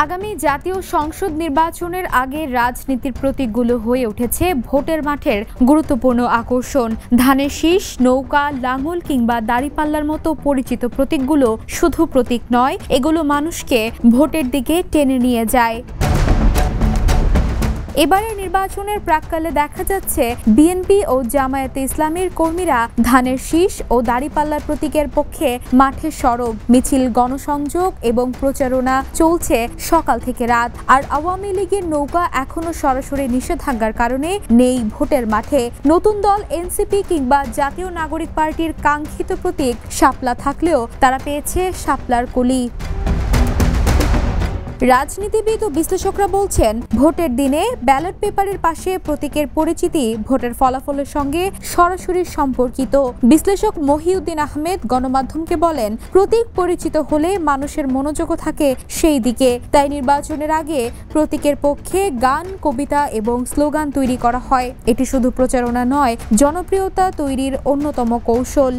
আগামী জাতীয় সংসদ নির্বাচনের আগে রাজনীতির প্রতীকগুলো হয়ে উঠেছে ভোটের মাঠের গুরুত্বপূর্ণ আকর্ষণ। ধানের শীষ, নৌকা, লাঙল কিংবা দাড়িপাল্লার মতো পরিচিত প্রতীকগুলো শুধু প্রতীক নয়, এগুলো মানুষকে ভোটের দিকে টেনে নিয়ে যায়। এবারের নির্বাচনের প্রাক্কালে দেখা যাচ্ছে বিএনপি ও জামায়াতে ইসলামীর কর্মীরা ধানের শীষ ও দাড়িপাল্লার প্রতীকের পক্ষে মাঠে সরব, মিছিল, গণসংযোগ এবং প্রচারণা চলছে সকাল থেকে রাত। আর আওয়ামী লীগের নৌকা এখনো সরাসরি নিষেধাজ্ঞার কারণে নেই ভোটের মাঠে। নতুন দল এনসিপি কিংবা জাতীয় নাগরিক পার্টির কাঙ্ক্ষিত প্রতীক শাপলা থাকলেও তারা পেয়েছে শাপলার কলি। রাজনীতিবিদ ও বিশ্লেষকরা বলছেন, ভোটের দিনে ব্যালট পেপারের পাশে প্রতীকের পরিচিতি ভোটের ফলাফলের সঙ্গে সরাসরি সম্পর্কিত। বিশ্লেষক মহিউদ্দিন আহমেদ গণমাধ্যমকে বলেন, প্রতীক পরিচিত হলে মানুষের মনোযোগও থাকে সেই দিকে। তাই নির্বাচনের আগে প্রতীকের পক্ষে গান, কবিতা এবং স্লোগান তৈরি করা হয়। এটি শুধু প্রচারণা নয়, জনপ্রিয়তা তৈরির অন্যতম কৌশল।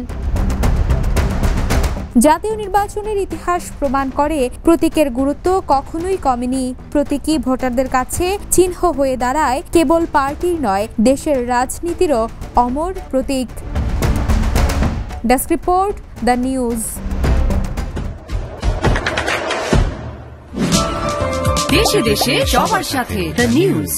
জাতীয় নির্বাচনের ইতিহাস প্রমাণ করে, প্রতীকের গুরুত্ব কখনোই কমেনি। প্রতীকই ভোটারদের কাছে চিহ্ন হয়ে দাঁড়ায়, কেবল পার্টির নয়, দেশের রাজনীতিরও অমর প্রতীক। Desk report, the news. দেশে দেশে সবার সাথে, দ্য নিউজ।